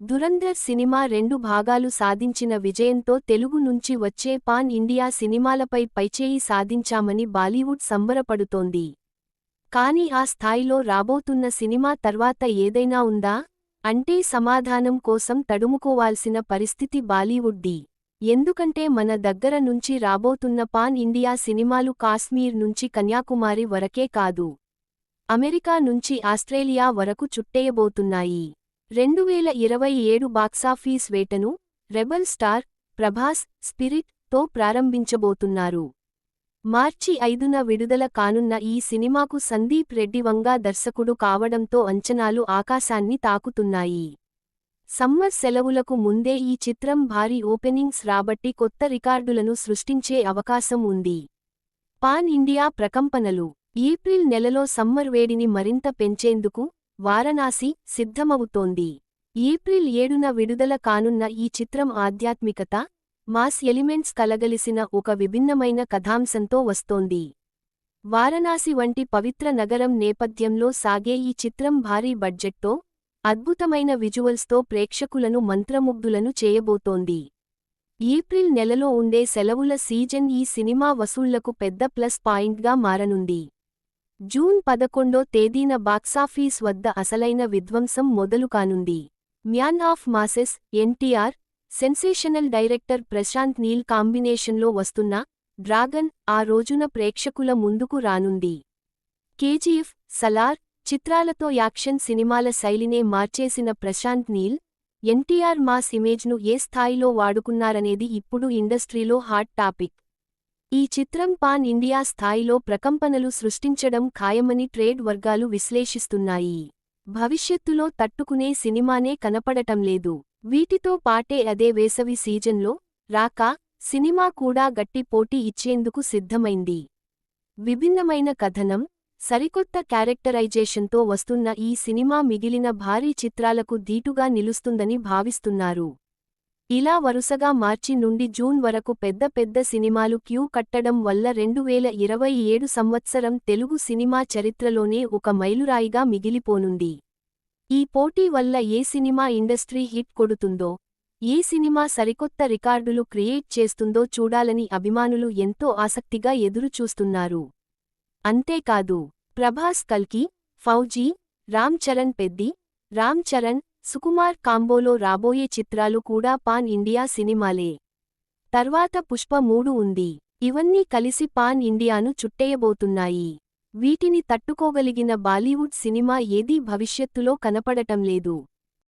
Dhurandhar cinema 2 భాగాలు సాధించిన విజయంతో తెలుగు నుంచి వచ్చే పాన్ ఇండియా సినిమాలపై పైచేయి సాధించామని బాలీవుడ్ సంబరపడుతోంది. కానీ ఆ స్థాయిలో రాబోతున్న సినిమా తర్వాత ఏదైనా ఉందా అంటే సమాధానం కోసం తడుముకోవాల్సిన పరిస్థితి బాలీవుడ్ది. ఎందుకంటే మన దగ్గర నుంచి రాబోతున్న పాన్ ఇండియా సినిమాలు కాశ్మీర్ నుంచి కన్యాకుమారి వరకే కాదు, అమెరికా నుంచి ఆస్ట్రేలియా వరకు చుట్టేయబోతున్నాయి. 2027 బాక్సాఫీస్ వేటను రెబల్ స్టార్ ప్రభాస్ స్పిరిట్ తో ప్రారంభించబోతున్నారు. మార్చి 5న విడుదల కానున్న ఈ సినిమాకు సందీప్ రెడ్డి వంగా దర్శకుడు కావడంతో అంచనాలు ఆకాశాన్ని తాకుతున్నాయి. సమ్మర్ సెలవులకు ముందే ఈ చిత్రం భారీ ఓపెనింగ్స్ రాబట్టి కొత్త రికార్డులను సృష్టించే అవకాశం ఉంది. పాన్ ఇండియా ప్రకంపనలు. ఏప్రిల్ నెలలో సమ్మర్ వేడిని మరింత పెంచేందుకు వారణాసి సిద్ధమవుతోంది. ఏప్రిల్ 7న విడుదల కానున్న ఈ చిత్రం ఆధ్యాత్మికత, మాస్ ఎలిమెంట్స్ కలగలిసిన ఒక విభిన్నమైన కథాంశంతో వస్తోంది. వారణాసి వంటి పవిత్ర నగరం నేపథ్యంలో సాగే ఈ చిత్రం భారీ బడ్జెట్తో, అద్భుతమైన విజువల్స్తో ప్రేక్షకులను మంత్రముగ్ధులను చేయబోతోంది. ఏప్రిల్ నెలలో ఉండే సెలవుల సీజన్ ఈ సినిమా వసూళ్లకు పెద్ద ప్లస్ పాయింట్గా మారనుంది. జూన్ 11వ తేదీన బాక్సాఫీస్ వద్ద అసలైన విధ్వంసం మొదలుకానుంది. Man of masses NTR, sensational director Prashanth Neel కాంబినేషన్లో వస్తున్న డ్రాగన్ ఆ రోజున ప్రేక్షకుల ముందుకు రానుంది. కేజీఎఫ్, సలార్ చిత్రాలతో యాక్షన్ సినిమాల శైలినే మార్చేసిన ప్రశాంత్ నీల్, ఎన్టీఆర్ మాస్ ఇమేజ్ను ఏ స్థాయిలో వాడుకున్నారనేది ఇప్పుడు ఇండస్ట్రీలో హాట్ టాపిక్. ఈ చిత్రం పాన్ ఇండియా స్థాయిలో ప్రకంపనలు సృష్టించడం ఖాయమని ట్రేడ్ వర్గాలు విశ్లేషిస్తున్నాయి. భవిష్యత్తులో తట్టుకునే సినిమానే కనపడటంలేదు. వీటితో పాటే అదే వేసవి సీజన్లో రాకా సినిమా కూడా గట్టి పోటీ ఇచ్చేందుకు సిద్ధమైంది. విభిన్నమైన కథనం, సరికొత్త క్యారెక్టరైజేషన్తో వస్తున్న ఈ సినిమా మిగిలిన భారీ చిత్రాలకు ధీటుగా నిలుస్తుందని భావిస్తున్నారు. ఇలా వరుసగా మార్చి నుండి జూన్ వరకు పెద్ద పెద్ద సినిమాలు క్యూ కట్టడం వల్ల 2027 సంవత్సరం తెలుగు సినిమా చరిత్రలోనే ఒక మైలురాయిగా మిగిలిపోనుంది. ఈ పోటీ వల్ల ఏ సినిమా ఇండస్ట్రీ హిట్ కొడుతుందో, ఏ సినిమా సరికొత్త రికార్డులు క్రియేట్ చేస్తుందో చూడాలని అభిమానులు ఎంతో ఆసక్తిగా ఎదురుచూస్తున్నారు. అంతేకాదు, ప్రభాస్ కల్కి, ఫౌజీ, రామ్ చరణ్ పెద్ది, రామ్ చరణ్, సుకుమార్ కాంబోలో రాబోయే చిత్రాలు కూడా పాన్ ఇండియా సినిమాలే. తర్వాత పుష్ప 3 ఉంది. ఇవన్నీ కలిసి పాన్ ఇండియాను చుట్టేయబోతున్నాయి. వీటిని తట్టుకోగలిగిన బాలీవుడ్ సినిమా ఏదీ భవిష్యత్తులో కనపడటంలేదు.